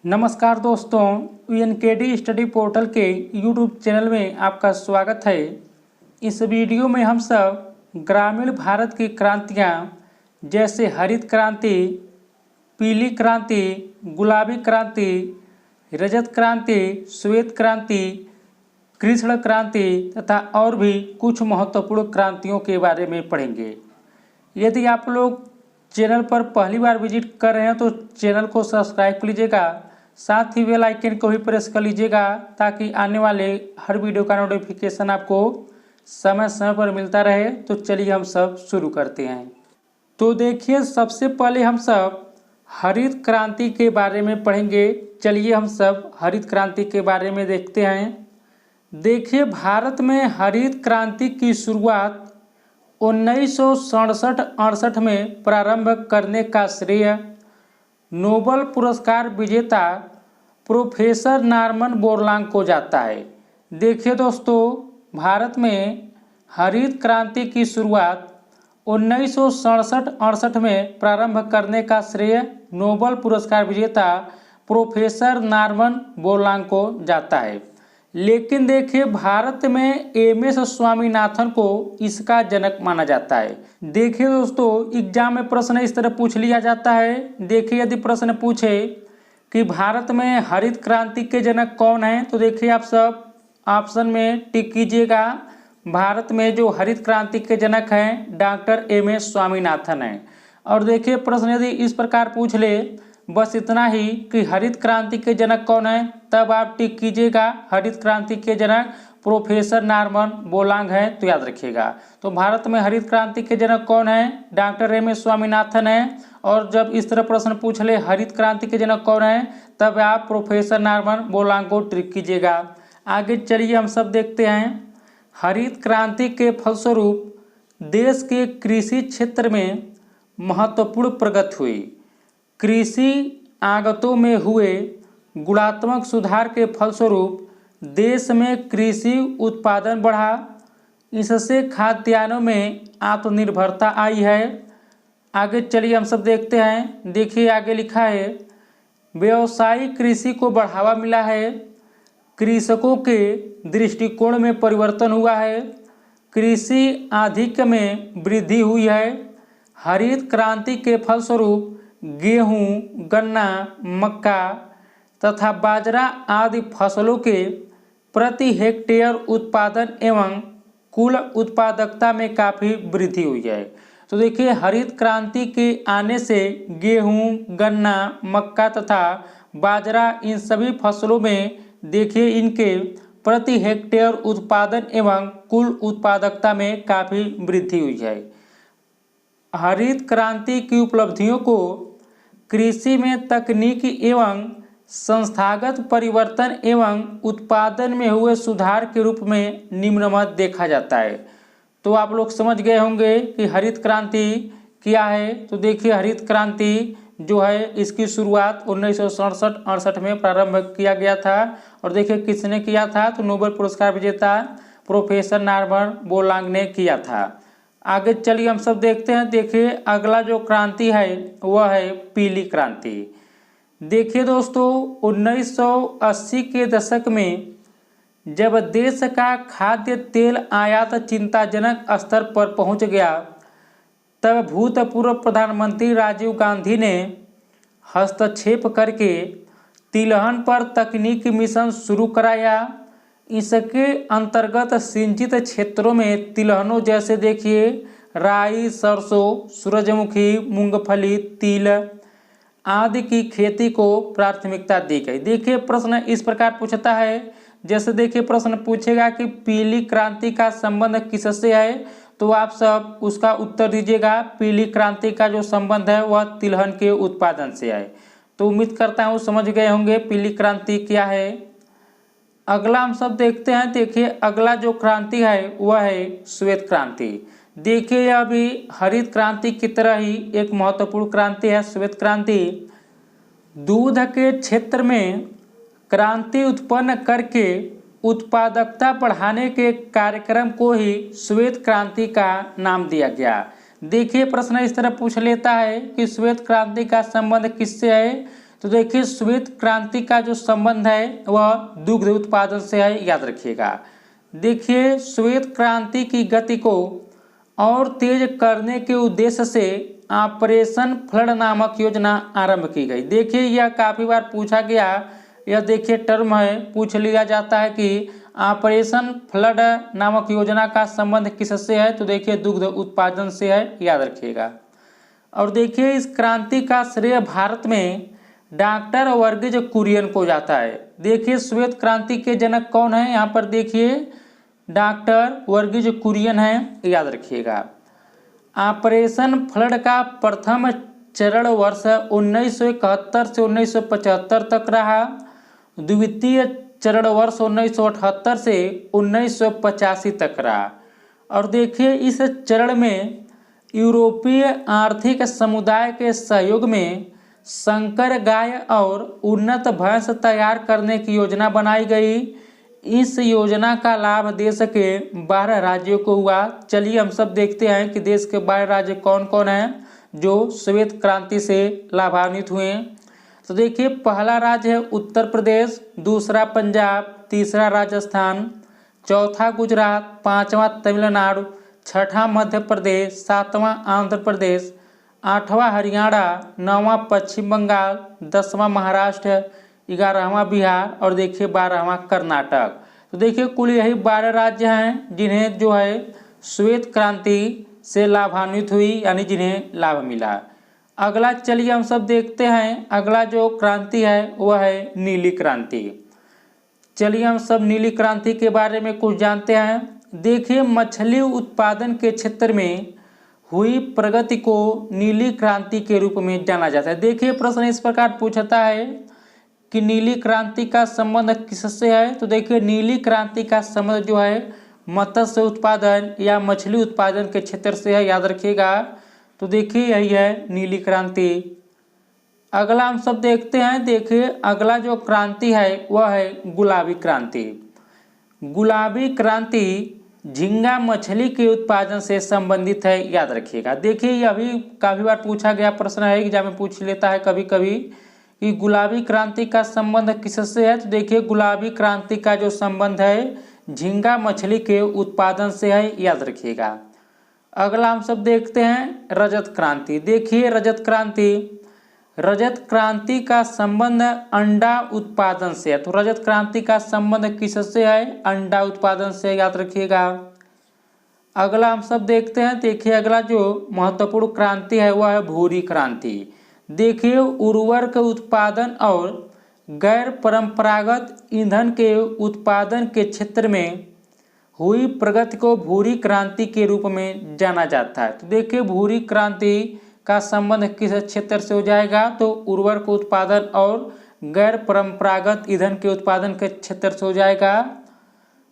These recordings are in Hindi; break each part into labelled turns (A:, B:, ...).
A: नमस्कार दोस्तों, यूएनकेडी स्टडी पोर्टल के यूट्यूब चैनल में आपका स्वागत है। इस वीडियो में हम सब ग्रामीण भारत की क्रांतियाँ जैसे हरित क्रांति, पीली क्रांति, गुलाबी क्रांति, रजत क्रांति, श्वेत क्रांति, कृष्ण क्रांति तथा और भी कुछ महत्वपूर्ण क्रांतियों के बारे में पढ़ेंगे। यदि आप लोग चैनल पर पहली बार विजिट कर रहे हैं तो चैनल को सब्सक्राइब कर लीजिएगा, साथ ही बेल आइकन को भी प्रेस कर लीजिएगा ताकि आने वाले हर वीडियो का नोटिफिकेशन आपको समय समय पर मिलता रहे। तो चलिए हम सब शुरू करते हैं। तो देखिए, सबसे पहले हम सब हरित क्रांति के बारे में पढ़ेंगे। चलिए हम सब हरित क्रांति के बारे में देखते हैं। देखिए, भारत में हरित क्रांति की शुरुआत 1967-68 में प्रारंभ करने का श्रेय नोबेल पुरस्कार विजेता प्रोफेसर नॉर्मन बोरलॉग को जाता है। देखिए दोस्तों, भारत में हरित क्रांति की शुरुआत 1967-68 में प्रारंभ करने का श्रेय नोबेल पुरस्कार विजेता प्रोफेसर नॉर्मन बोरलॉग को जाता है। लेकिन देखिए, भारत में एमएस स्वामीनाथन को इसका जनक माना जाता है। देखिए दोस्तों, एग्जाम में प्रश्न इस तरह पूछ लिया जाता है। देखिए, यदि प्रश्न पूछे कि भारत में हरित क्रांति के जनक कौन है, तो देखिए आप सब ऑप्शन में टिक कीजिएगा। भारत में जो हरित क्रांति के जनक हैं डॉक्टर एमएस स्वामीनाथन हैं। और देखिए, प्रश्न यदि इस प्रकार पूछ ले बस इतना ही कि हरित क्रांति के जनक कौन है, तब आप टिक कीजिएगा हरित क्रांति के जनक प्रोफेसर नॉर्मन बोरलॉग है, तो याद रखिएगा। तो भारत में हरित क्रांति के जनक कौन है, डॉक्टर एमएस स्वामीनाथन है। और जब इस तरह प्रश्न पूछ ले हरित क्रांति के जनक कौन है, तब आप प्रोफेसर नॉर्मन बोरलॉग को टिक कीजिएगा। आगे चलिए हम सब देखते हैं। हरित क्रांति के फलस्वरूप देश के कृषि क्षेत्र में महत्वपूर्ण प्रगति हुई। कृषि आगतों में हुए गुणात्मक सुधार के फलस्वरूप देश में कृषि उत्पादन बढ़ा। इससे खाद्यान्नों में आत्मनिर्भरता आई है। आगे चलिए हम सब देखते हैं। देखिए, आगे लिखा है व्यावसायिक कृषि को बढ़ावा मिला है। कृषकों के दृष्टिकोण में परिवर्तन हुआ है। कृषि आधिक्य में वृद्धि हुई है। हरित क्रांति के फलस्वरूप गेहूं, गन्ना, मक्का तथा बाजरा आदि फसलों के प्रति हेक्टेयर उत्पादन एवं कुल उत्पादकता में काफ़ी वृद्धि हुई है। तो देखिए, हरित क्रांति के आने से गेहूं, गन्ना, मक्का तथा बाजरा इन सभी फसलों में देखिए इनके प्रति हेक्टेयर उत्पादन एवं कुल उत्पादकता में काफ़ी वृद्धि हुई है। हरित क्रांति की उपलब्धियों को कृषि में तकनीकी एवं संस्थागत परिवर्तन एवं उत्पादन में हुए सुधार के रूप में निम्नमत देखा जाता है। तो आप लोग समझ गए होंगे कि हरित क्रांति क्या है। तो देखिए, हरित क्रांति जो है इसकी शुरुआत 1967-68 में प्रारंभ किया गया था। और देखिए किसने किया था, तो नोबेल पुरस्कार विजेता प्रोफेसर नॉर्मन बोरलॉग ने किया था। आगे चलिए हम सब देखते हैं। देखिए, अगला जो क्रांति है वह है पीली क्रांति। देखिए दोस्तों, 1980 के दशक में जब देश का खाद्य तेल आयात चिंताजनक स्तर पर पहुंच गया, तब भूतपूर्व प्रधानमंत्री राजीव गांधी ने हस्तक्षेप करके तिलहन पर तकनीकी मिशन शुरू कराया। इसके अंतर्गत सिंचित क्षेत्रों में तिलहनों जैसे देखिए राई, सरसों, सूरजमुखी, मूंगफली, तिल आदि की खेती को प्राथमिकता दी गई। देखिए, प्रश्न इस प्रकार पूछता है, जैसे देखिए प्रश्न पूछेगा कि पीली क्रांति का संबंध किससे है, तो आप सब उसका उत्तर दीजिएगा। पीली क्रांति का जो संबंध है वह तिलहन के उत्पादन से है। तो उम्मीद करता हूँ समझ गए होंगे पीली क्रांति क्या है। अगला हम सब देखते हैं। देखिए, अगला जो क्रांति है वह है श्वेत क्रांति। देखिए, यह भी हरित क्रांति की तरह ही एक महत्वपूर्ण क्रांति है श्वेत क्रांति। दूध के क्षेत्र में क्रांति उत्पन्न करके उत्पादकता बढ़ाने के कार्यक्रम को ही श्वेत क्रांति का नाम दिया गया। देखिए, प्रश्न इस तरह पूछ लेता है कि श्वेत क्रांति का संबंध किससे है, तो देखिए श्वेत क्रांति का जो संबंध है वह दुग्ध उत्पादन से है, याद रखिएगा। देखिए श्वेत क्रांति की गति को और तेज करने के उद्देश्य से ऑपरेशन फ्लड नामक योजना आरंभ की गई। देखिए यह काफ़ी बार पूछा गया, यह देखिए टर्म है, पूछ लिया जाता है कि ऑपरेशन फ्लड नामक योजना का संबंध किससे है, तो देखिए दुग्ध उत्पादन से है, याद रखिएगा। और देखिए इस क्रांति का श्रेय भारत में डॉक्टर वर्गीज कुरियन को जाता है। देखिए श्वेत क्रांति के जनक कौन है, यहाँ पर देखिए डॉक्टर वर्गीज कुरियन है, याद रखिएगा। ऑपरेशन फ्लड का प्रथम चरण वर्ष 1971 से 1975 तक रहा। द्वितीय चरण वर्ष 1978 से 1985 तक रहा। और देखिए इस चरण में यूरोपीय आर्थिक समुदाय के सहयोग में संकर गाय और उन्नत भैंस तैयार करने की योजना बनाई गई। इस योजना का लाभ देश के 12 राज्यों को हुआ। चलिए हम सब देखते हैं कि देश के 12 राज्य कौन कौन हैं जो श्वेत क्रांति से लाभान्वित हुए। तो देखिए पहला राज्य है उत्तर प्रदेश, दूसरा पंजाब, तीसरा राजस्थान, चौथा गुजरात, पांचवा तमिलनाडु, छठा मध्य प्रदेश, सातवां आंध्र प्रदेश, आठवां हरियाणा, नौवां पश्चिम बंगाल, 10वां महाराष्ट्र, 11वां बिहार और देखिए 12वां कर्नाटक। तो देखिए कुल यही 12 राज्य हैं जिन्हें जो है श्वेत क्रांति से लाभान्वित हुई, यानी जिन्हें लाभ मिला। अगला चलिए हम सब देखते हैं, अगला जो क्रांति है वह है नीली क्रांति। चलिए हम सब नीली क्रांति के बारे में कुछ जानते हैं। देखिए मछली उत्पादन के क्षेत्र में हुई प्रगति को नीली क्रांति के रूप में जाना जाता है। देखिए प्रश्न इस प्रकार पूछता है कि नीली क्रांति का संबंध किससे है, तो देखिए नीली क्रांति का संबंध जो है मत्स्य उत्पादन या मछली उत्पादन के क्षेत्र से है, याद रखिएगा। तो देखिए यही है नीली क्रांति। अगला हम सब देखते हैं, देखिए अगला जो क्रांति है वह है गुलाबी क्रांति। गुलाबी क्रांति झींगा मछली के उत्पादन से संबंधित है, याद रखिएगा। देखिए यह भी काफ़ी बार पूछा गया प्रश्न है, एग्जाम में पूछ लेता है कभी कभी कि गुलाबी क्रांति का संबंध किससे है, तो देखिए गुलाबी क्रांति का जो संबंध है झींगा मछली के उत्पादन से है, याद रखिएगा। अगला हम सब देखते हैं रजत क्रांति। देखिए रजत क्रांति का संबंध अंडा उत्पादन से है, तो रजत क्रांति का संबंध किससे है, अंडा उत्पादन से, याद रखिएगा। अगला हम सब देखते हैं, देखिए अगला जो महत्वपूर्ण क्रांति है वह है भूरी क्रांति। देखिए उर्वरक उत्पादन और गैर परंपरागत ईंधन के उत्पादन के क्षेत्र में हुई प्रगति को भूरी क्रांति के रूप में जाना जाता है। तो देखिए भूरी क्रांति का संबंध किस क्षेत्र से हो जाएगा, तो उर्वरक उत्पादन और गैर परंपरागत ईंधन के उत्पादन के क्षेत्र से हो जाएगा।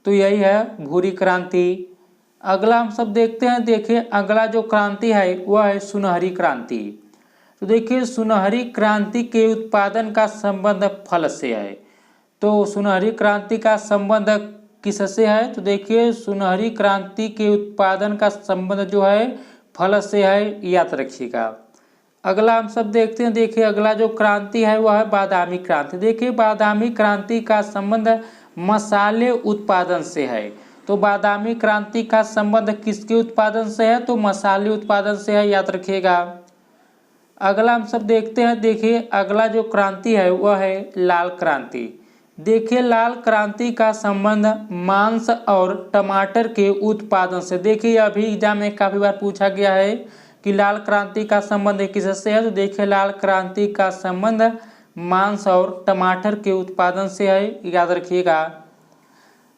A: तो यही है भूरी क्रांति। अगला हम सब देखते हैं, देखिए अगला जो क्रांति है वह है सुनहरी क्रांति। तो देखिए सुनहरी क्रांति के उत्पादन का संबंध फल से है। तो सुनहरी क्रांति का संबंध किससे है, तो देखिए सुनहरी क्रांति के उत्पादन का संबंध जो है फल से है, याद रखिएगा। अगला हम सब देखते हैं, देखिए अगला जो क्रांति है वह है बादामी क्रांति। देखिए बादामी क्रांति का संबंध मसाले उत्पादन से है। तो बादामी क्रांति का संबंध किसके उत्पादन से है, तो मसाले उत्पादन से है, याद रखिएगा। अगला हम सब देखते हैं, देखिए अगला जो क्रांति है वह है लाल क्रांति। देखिए लाल क्रांति का संबंध मांस और टमाटर के उत्पादन से। देखिए अभी एग्जाम में काफ़ी बार पूछा गया है कि लाल क्रांति का संबंध किससे है, तो देखिए लाल क्रांति का संबंध मांस और टमाटर के उत्पादन से है, याद रखिएगा।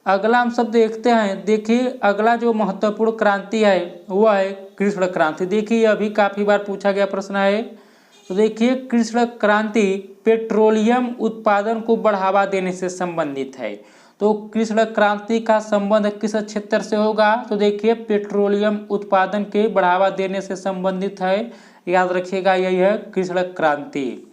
A: अगला हम सब देखते हैं, देखिए अगला जो महत्वपूर्ण क्रांति है वह है कृष्ण क्रांति। देखिए अभी काफ़ी बार पूछा गया प्रश्न है। तो देखिए कृष्ण क्रांति पेट्रोलियम उत्पादन को बढ़ावा देने से संबंधित है। तो कृष्ण क्रांति का संबंध किस क्षेत्र से होगा, तो देखिए पेट्रोलियम उत्पादन के बढ़ावा देने से संबंधित है, याद रखिएगा। यही है कृष्ण क्रांति।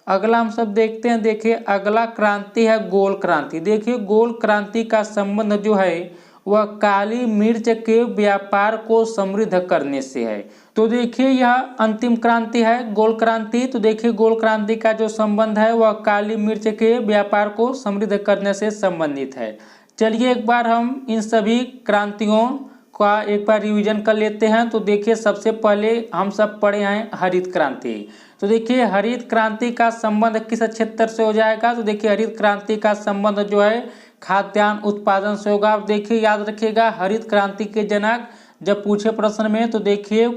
A: अगला हम सब देखते हैं, देखिए अगला क्रांति है गोल क्रांति। देखिए गोल क्रांति का संबंध जो है वह काली मिर्च के व्यापार को समृद्ध करने से है। तो देखिए यह अंतिम क्रांति है गोल क्रांति। तो देखिए गोल क्रांति का जो संबंध है वह काली मिर्च के व्यापार को समृद्ध करने से संबंधित है। चलिए एक बार हम इन सभी क्रांतियों का एक बार रिवीजन कर लेते हैं। तो देखिए सबसे पहले हम सब पढ़े हैं हरित क्रांति। तो देखिए हरित क्रांति का संबंध किस क्षेत्र से हो जाएगा? तो देखिए हरित क्रांति का संबंध जो है खाद्यान्न उत्पादन से होगा। देखिए याद रखिएगा हरित क्रांति के जनक जब पूछे प्रश्न में तो देखिए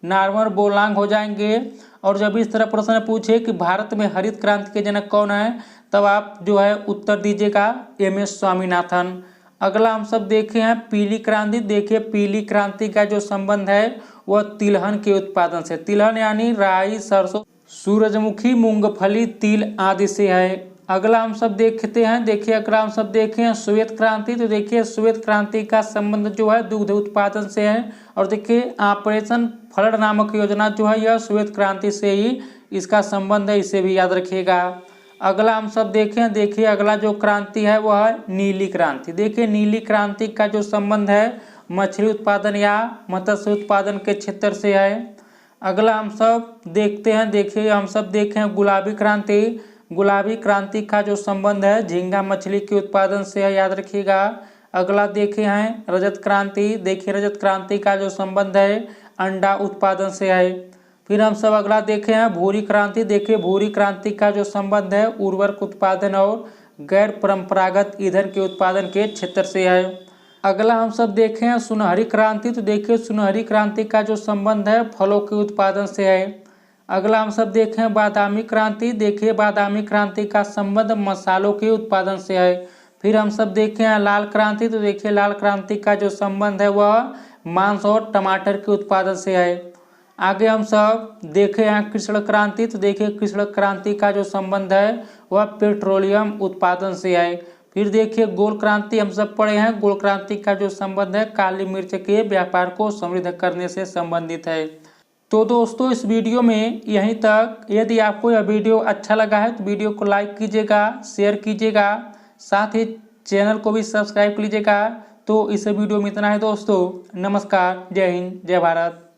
A: नॉर्मन बोरलॉग हो जाएंगे। और जब इस तरह प्रश्न पूछे कि भारत में हरित क्रांति के जनक कौन है, तब आप जो है उत्तर दीजिएगा एम.एस. स्वामीनाथन। अगला हम सब देखे हैं पीली क्रांति। देखिए पीली क्रांति का जो संबंध है वह तिलहन के उत्पादन से, तिलहन यानी राई, सरसों, सूरजमुखी, मूंगफली, तिल आदि से है। अगला हम सब देखते हैं, देखिए अगला हम सब देखे हैं श्वेत क्रांति। तो देखिए श्वेत क्रांति का संबंध जो है दुग्ध उत्पादन से है। और देखिए ऑपरेशन फ्लड नामक योजना जो है यह श्वेत क्रांति से ही इसका संबंध है, इसे भी याद रखिएगा। अगला हम सब देखें, देखिए अगला जो क्रांति है वह है नीली क्रांति। देखिए नीली क्रांति का जो संबंध है मछली उत्पादन या मत्स्य उत्पादन के क्षेत्र से है। अगला हम सब देखते हैं, देखिए हम सब देखें गुलाबी क्रांति। गुलाबी क्रांति का जो संबंध है झींगा मछली के उत्पादन से है, याद रखिएगा। अगला देखे हैं रजत क्रांति। देखिए रजत क्रांति का जो संबंध है अंडा उत्पादन से है। फिर हम सब अगला देखे हैं भूरी क्रांति। देखिए भूरी क्रांति का जो संबंध है उर्वरक उत्पादन और गैर परंपरागत ईंधन के उत्पादन के क्षेत्र से है। अगला हम सब देखे हैं सुनहरी क्रांति। तो देखिए सुनहरी क्रांति का जो संबंध है फलों के उत्पादन से है। अगला हम सब देखें बादामी क्रांति। देखिए बादामी क्रांति का संबंध मसालों के उत्पादन से है। फिर हम सब देखें हैं लाल क्रांति। तो देखिए लाल क्रांति का जो संबंध है वह मांस और टमाटर के उत्पादन से है। आगे हम सब देखे हैं कृष्ण क्रांति। तो देखिए कृष्ण क्रांति का जो संबंध है वह पेट्रोलियम उत्पादन से है। फिर देखिए गोल क्रांति हम सब पढ़े हैं। गोल क्रांति का जो संबंध है काली मिर्च के व्यापार को समृद्ध करने से संबंधित है। तो दोस्तों इस वीडियो में यहीं तक। यदि आपको यह वीडियो अच्छा लगा है तो वीडियो को लाइक कीजिएगा, शेयर कीजिएगा, साथ ही चैनल को भी सब्सक्राइब कीजिएगा। तो इस वीडियो में इतना है दोस्तों। नमस्कार, जय हिंद, जय भारत।